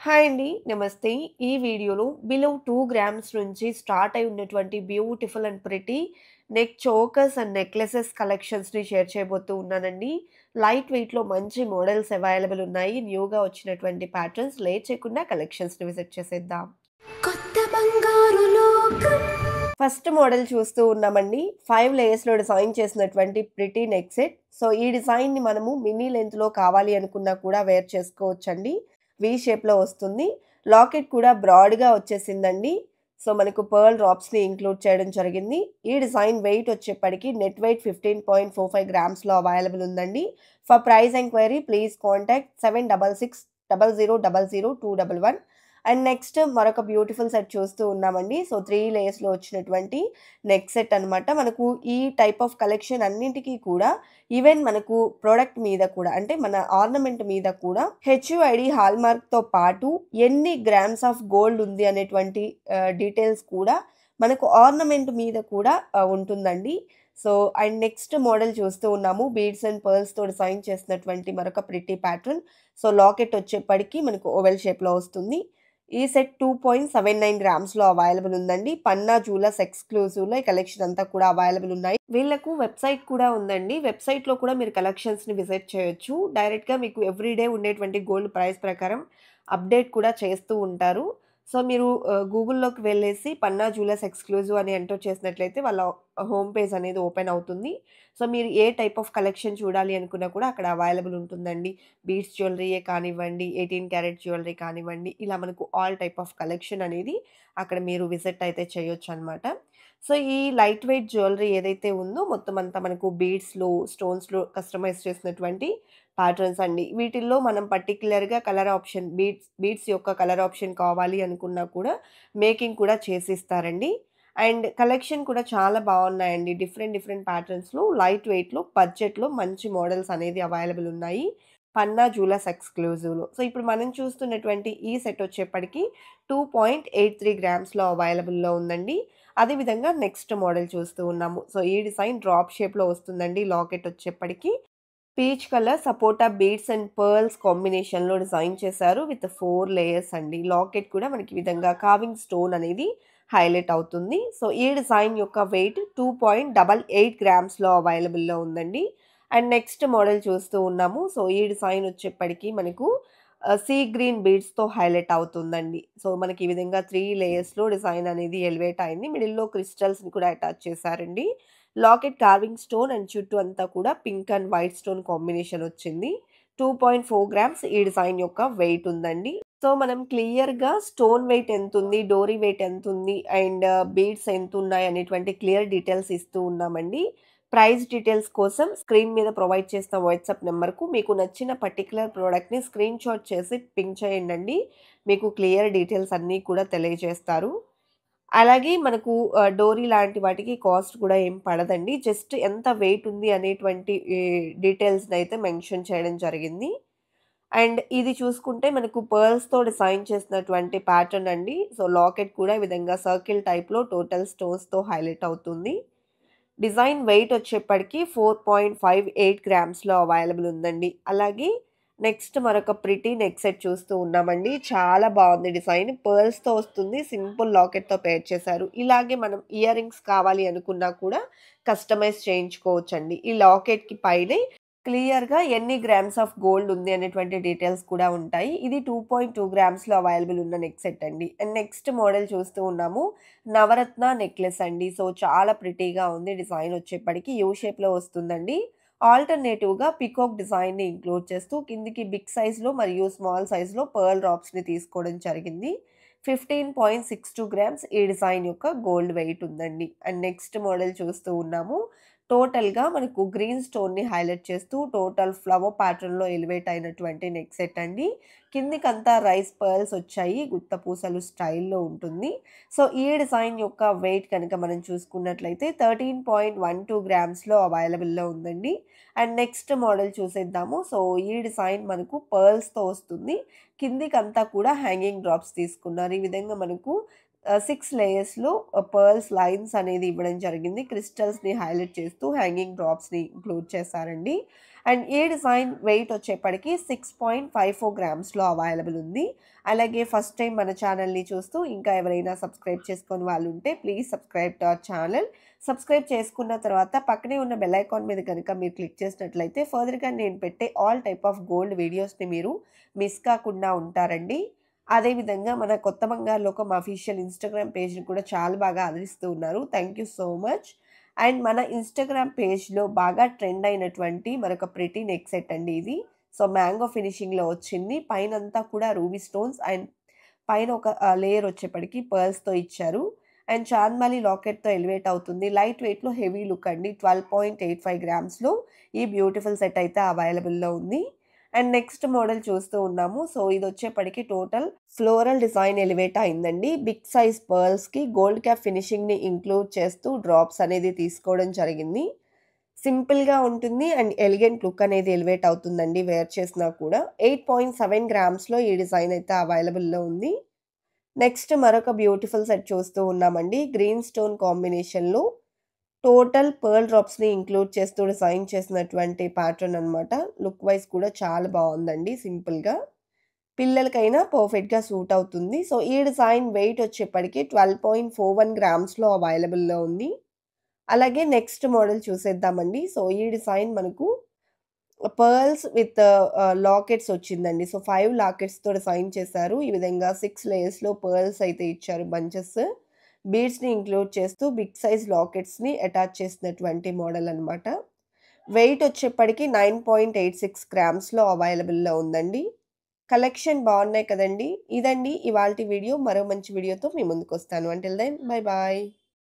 Hi అండి. నమస్తే. ఈ వీడియోలో బిలో 2 గ్రామ్స్ నుంచి స్టార్ట్ అయి ఉన్నటువంటి beautiful and pretty neck chokers and necklaces కలెక్షన్స్‌ని షేర్ చేయబోతూ ఉన్నానండి. లైట్ వెయిట్‌లో మంచి మోడల్స్ అవైలబుల్ ఉన్నాయి. న్యూగా వచ్చినటువంటి ప్యాటర్న్స్ లేట్ చేయకుండా కలెక్షన్స్‌ని విజిట్ చేసేద్దాం. కొత్త బంగారు లోకం. ఫస్ట్ మోడల్ చూస్తూ ఉన్నామండి. 5 లేయర్స్‌లో డిజైన్ చేసినటువంటి ప్రిటీ నెక్ సెట్. సో, ఈ డిజైన్‌ని మనము మినీ లెంగ్త్‌లో కావాలి అనుకున్నా కూడా వేర్ చేసుకోవచ్చండి. వి షేప్‌లో వస్తుంది. లాకెట్ కూడా బ్రాడ్‌గా వచ్చేసిందండి. సో, మనకు పర్ల్ డ్రాప్స్‌ని ఇంక్లూడ్ చేయడం జరిగింది. ఈ డిజైన్ వెయిట్ వచ్చేప్పటికి నెట్ వెయిట్ 15.45 గ్రామ్స్‌లో అవైలబుల్ ఉందండి. For price enquiry please contact 7660000211. And next మరొక బ్యూటిఫుల్ సెట్ చూస్తూ ఉన్నామండి. సో, 3 లేయర్స్‌లో వచ్చినటువంటి నెక్ సెట్ అనమాట. మనకు ఈ టైప్ ఆఫ్ కలెక్షన్ అన్నింటికి కూడా ఈవెన్ మనకు ప్రొడక్ట్ మీద కూడా అంటే మన ఆర్నమెంట్ మీద కూడా హెచ్‌యుఐడి హాల్‌మార్క్‌తో పాటు ఎన్ని గ్రామ్స్ ఆఫ్ గోల్డ్ ఉంది అనేటువంటి డీటెయిల్స్ కూడా మనకు ఆర్నమెంట్ మీద కూడా ఉంటుందండి. సో, అండ్ నెక్స్ట్ మోడల్ చూస్తూ ఉన్నాము. బీడ్స్ అండ్ పర్ల్స్‌తో డిజైన్ చేసినటువంటి మరొక ప్రిటీ ప్యాటర్న్. సో, లాకెట్ వచ్చేప్పటికి మనకు ఓవెల్ షేప్‌లో వస్తుంది. ఈ సెట్ 2.79 గ్రామ్స్‌లో అవైలబుల్ ఉందండి. పన్నా జ్యువెలర్స్ ఎక్స్‌క్లూజివ్‌లో ఈ కలెక్షన్ అంతా కూడా అవైలబుల్ ఉన్నాయి. వీళ్ళకు వెబ్‌సైట్ కూడా ఉందండి. వెబ్‌సైట్‌లో కూడా మీరు కలెక్షన్స్‌ని విజిట్ చేయొచ్చు. డైరెక్ట్‌గా మీకు ఎవ్రీ డే ఉండేటువంటి గోల్డ్ ప్రైస్ ప్రకారం అప్డేట్ కూడా చేస్తూ ఉంటారు. సో, మీరు గూగుల్‌లోకి వెళ్ళేసి పన్నా జ్యువెలర్స్ ఎక్స్‌క్లూజివ్ అని ఎంటర్ చేసినట్లయితే వాళ్ళ హోమ్ పేజ్ అనేది ఓపెన్ అవుతుంది. సో, మీరు ఏ టైప్ ఆఫ్ కలెక్షన్ చూడాలి అనుకున్నా కూడా అక్కడ అవైలబుల్ ఉంటుందండి. బీడ్స్ జ్యువెలరీయే కానివ్వండి, 18 క్యారెట్ జ్యువెలరీ కానివ్వండి, ఇలా మనకు ఆల్ టైప్ ఆఫ్ కలెక్షన్ అనేది అక్కడ మీరు విజిట్ అయితే చేయొచ్చనమాట. సో, ఈ లైట్ వెయిట్ జ్యువెలరీ ఏదైతే ఉందో మొత్తం అంతా మనకు బీడ్స్‌లో, స్టోన్స్‌లో కస్టమైజ్ చేసినటువంటి ప్యాటర్న్స్ అండి. వీటిల్లో మనం పర్టిక్యులర్‌గా కలర్ ఆప్షన్ బీడ్స్ యొక్క కలర్ ఆప్షన్ కావాలి అనుకున్నా కూడా మేకింగ్ కూడా చేసిస్తారండి. అండ్ కలెక్షన్ కూడా చాలా బావున్నాయండి. డిఫరెంట్ డిఫరెంట్ ప్యాటర్న్స్‌లో లైట్ వెయిట్‌లో, బడ్జెట్‌లో మంచి మోడల్స్ అనేది అవైలబుల్ ఉన్నాయి. పన్నా జ్యువెలర్స్ ఎక్స్‌క్లూజివ్‌లో. సో, ఇప్పుడు మనం చూస్తున్నటువంటి ఈ సెట్ వచ్చేప్పటికి 2.83 గ్రామ్స్‌లో అవైలబుల్‌లో ఉందండి. అదే విధంగా నెక్స్ట్ మోడల్ చూస్తూ ఉన్నాము. సో, ఈ డిజైన్ డ్రాప్ షేప్‌లో వస్తుందండి. లాకెట్ వచ్చేప్పటికి peach colour sapota beads and pearls కాంబినేషన్‌లో డిజైన్ చేశారు. విత్ 4 లేయర్స్ అండి. లాకెట్ కూడా మనకి ఈ విధంగా కార్వింగ్ స్టోన్ అనేది హైలైట్ అవుతుంది. సో, ఈ డిజైన్ యొక్క వెయిట్ 2.88 గ్రామ్స్‌లో అవైలబుల్‌లో ఉందండి. అండ్ నెక్స్ట్ మోడల్ చూస్తూ ఉన్నాము. సో, ఈ డిజైన్ వచ్చేప్పటికి మనకు సీ గ్రీన్ బీడ్స్‌తో హైలైట్ అవుతుందండి. సో, మనకి ఈ విధంగా 3 లేయర్స్‌లో డిజైన్ అనేది ఎలివేట్ అయింది. మిడిల్‌లో క్రిస్టల్స్‌ని కూడా అటాచ్ చేశారండి. లాకెట్ కార్వింగ్ స్టోన్ అండ్ చుట్టూ అంతా కూడా pink and white stone combination వచ్చింది. 2.4 గ్రామ్స్ ఈ డిజైన్ యొక్క వెయిట్ ఉందండి. సో, మనం క్లియర్‌గా స్టోన్ వెయిట్ ఎంతుంది, డోరీ వెయిట్ ఎంతుంది అండ్ బీడ్స్ ఎంతున్నాయి అనేటువంటి క్లియర్ డీటెయిల్స్ ఇస్తూ ఉన్నామండి. ప్రైస్ డీటెయిల్స్ కోసం స్క్రీన్ మీద ప్రొవైడ్ చేసిన వాట్సాప్ నంబర్‌కు మీకు నచ్చిన పర్టిక్యులర్ ప్రొడక్ట్‌ని స్క్రీన్‌షాట్ చేసి పింగ్ చేయండండి. మీకు క్లియర్ డీటెయిల్స్ అన్నీ కూడా తెలియజేస్తారు. అలాగే మనకు డోరీ లాంటి వాటికి కాస్ట్ కూడా ఏం పడదండి. జస్ట్ ఎంత వెయిట్ ఉంది అనేటువంటి డీటెయిల్స్‌నైతే మెన్షన్ చేయడం జరిగింది. అండ్ ఇది చూసుకుంటే మనకు పర్ల్స్‌తో డిజైన్ చేసినటువంటి ప్యాటర్న్ అండి. సో, లాకెట్ కూడా ఈ విధంగా సర్కిల్ టైప్‌లో టోటల్ స్టోన్స్‌తో హైలైట్ అవుతుంది. డిజైన్ వెయిట్ వచ్చేప్పటికి 4.58 గ్రామ్స్‌లో అవైలబుల్ ఉందండి. అలాగే నెక్స్ట్ మరొక ప్రిటీ నెక్ సెట్ చూస్తూ ఉన్నామండి. చాలా బావుంది డిజైన్. పర్ల్స్‌తో వస్తుంది. సింపుల్ లాకెట్‌తో పెయిర్ చేశారు. ఇలాగే మనం ఇయర్ రింగ్స్ కావాలి అనుకున్నా కూడా కస్టమైజ్ చేయించుకోవచ్చండి. ఈ లాకెట్‌కి పైనే క్లియర్‌గా ఎన్ని గ్రామ్స్ ఆఫ్ గోల్డ్ ఉంది అనేటువంటి డీటెయిల్స్ కూడా ఉంటాయి. ఇది 2.2 గ్రామ్స్‌లో అవైలబుల్ ఉన్న నెక్ సెట్ అండి. అండ్ నెక్స్ట్ మోడల్ చూస్తూ ఉన్నాము. నవరత్న నెక్లెస్ అండి. సో, చాలా ప్రిటీగా ఉంది. డిజైన్ వచ్చేప్పటికి యూ షేప్‌లో వస్తుందండి. ఆల్టర్‌నేటివ్‌గా పీకాక్ డిజైన్‌ని ఇంక్లూడ్ చేస్తూ కిందికి బిగ్ సైజ్‌లో మరియు స్మాల్ సైజ్‌లో పర్ల్ డ్రాప్స్‌ని తీసుకోవడం జరిగింది. 15.62 గ్రామ్స్ ఈ డిజైన్ యొక్క గోల్డ్ వెయిట్ ఉందండి. అండ్ నెక్స్ట్ మోడల్ చూస్తూ ఉన్నాము. టోటల్‌గా మనకు గ్రీన్ స్టోన్‌ని హైలైట్ చేస్తూ టోటల్ ఫ్లవర్ ప్యాటర్న్‌లో ఎలివేట్ అయినటువంటి నెక్ సెట్ అండి. కిందికంతా రైస్ పర్ల్స్ వచ్చాయి. గుత్త పూసలు స్టైల్‌లో ఉంటుంది. సో, ఈ డిజైన్ యొక్క వెయిట్ కనుక మనం చూసుకున్నట్లయితే 13.12 గ్రామ్స్‌లో అవైలబుల్‌లో ఉందండి. అండ్ నెక్స్ట్ మోడల్ చూసేద్దాము. సో, ఈ డిజైన్ మనకు పర్ల్స్‌తో వస్తుంది. కిందికంతా కూడా హ్యాంగింగ్ డ్రాప్స్ తీసుకున్నారు. ఈ విధంగా మనకు 6 లేయర్స్‌లో పర్ల్స్ లైన్స్ అనేది ఇవ్వడం జరిగింది. క్రిస్టల్స్‌ని హైలైట్ చేస్తూ హ్యాంగింగ్ డ్రాప్స్‌ని ఇంక్లూడ్ చేశారండి. అండ్ ఈ డిజైన్ వెయిట్ వచ్చేప్పటికి 6.54 గ్రామ్స్లో అవైలబుల్ ఉంది. అలాగే ఫస్ట్ టైం మన ఛానల్ని చూస్తూ ఇంకా ఎవరైనా సబ్స్క్రైబ్ చేసుకొని వాళ్ళు ఉంటే please subscribe to our channel. Subscribe చేసుకున్న తర్వాత పక్కనే ఉన్న బెల్ ఐకాన్ మీద కనుక మీరు క్లిక్ చేసినట్లయితే ఫర్దర్గా నేను పెట్టే ఆల్ టైప్ ఆఫ్ గోల్డ్ వీడియోస్ని మీరు మిస్ కాకుండా ఉంటారండి. అదేవిధంగా మన కొత్త బంగారు లోకం అఫీషియల్ ఇన్స్టాగ్రామ్ పేజ్ని కూడా చాలా బాగా ఆదరిస్తూ ఉన్నారు. Thank you so much. And మన ఇన్స్టాగ్రామ్ పేజ్లో బాగా ట్రెండ్ అయినటువంటి మరొక ప్రిటీ నెక్ సెట్ అండి ఇది. సో మ్యాంగో ఫినిషింగ్లో వచ్చింది. పైన అంతా కూడా రూబీ స్టోన్స్ అండ్ పైన ఒక లేయర్ వచ్చేప్పటికి పర్ల్స్తో ఇచ్చారు. అండ్ చాంద్మాలి లాకెట్తో ఎలివేట్ అవుతుంది. లైట్ వెయిట్లో హెవీ లుక్ అండి. 12.85 గ్రామ్స్లో ఈ బ్యూటిఫుల్ సెట్ అయితే అవైలబుల్లో ఉంది. అండ్ నెక్స్ట్ మోడల్ చూస్తూ ఉన్నాము. సో ఇది వచ్చేప్పటికి టోటల్ ఫ్లోరల్ డిజైన్ ఎలివేట్ అయిందండి. బిగ్ సైజ్ పర్ల్స్కి గోల్డ్ క్యాప్ ఫినిషింగ్ని ఇంక్లూడ్ చేస్తూ డ్రాప్స్ అనేది తీసుకోవడం జరిగింది. సింపుల్గా ఉంటుంది అండ్ ఎలిగెంట్ లుక్ అనేది ఎలివేట్ అవుతుందండి వేర్ చేసినా కూడా. 8.7 గ్రామ్స్లో ఈ డిజైన్ అయితే అవైలబుల్లో ఉంది. నెక్స్ట్ మరొక బ్యూటిఫుల్ సెట్ చూస్తూ ఉన్నామండి. గ్రీన్ స్టోన్ కాంబినేషన్లో టోటల్ పర్ల్ డ్రాప్స్ని ఇంక్లూడ్ చేస్తూ డిజైన్ చేసినటువంటి ప్యాటర్న్ అనమాట. లుక్ వైజ్ కూడా చాలా బాగుందండి. సింపుల్గా పిల్లలకైనా పర్ఫెక్ట్గా సూట్ అవుతుంది. సో ఈ డిజైన్ వెయిట్ వచ్చేప్పటికి 12.41 గ్రామ్స్లో అవైలబుల్లో ఉంది. అలాగే నెక్స్ట్ మోడల్ చూసేద్దామండి. సో ఈ డిజైన్ మనకు పర్ల్స్ విత్ లాకెట్స్ వచ్చిందండి. సో 5 లాకెట్స్తో డిజైన్ చేశారు. ఈ విధంగా 6 లేయర్స్లో పర్ల్స్ అయితే ఇచ్చారు బంచెస్. బీడ్స్ని ఇంక్లూడ్ చేస్తూ బిగ్ సైజ్ లాకెట్స్ని అటాచ్ చేసినటువంటి మోడల్ అనమాట. వెయిట్ వచ్చేప్పటికి 9.86 గ్రామ్స్లో అవైలబుల్లో ఉందండి. కలెక్షన్ బాగున్నాయి కదండి. ఇదండి ఇవాల్టి వీడియో. మరో మంచి వీడియోతో మీ ముందుకు వస్తాను. Until then bye bye.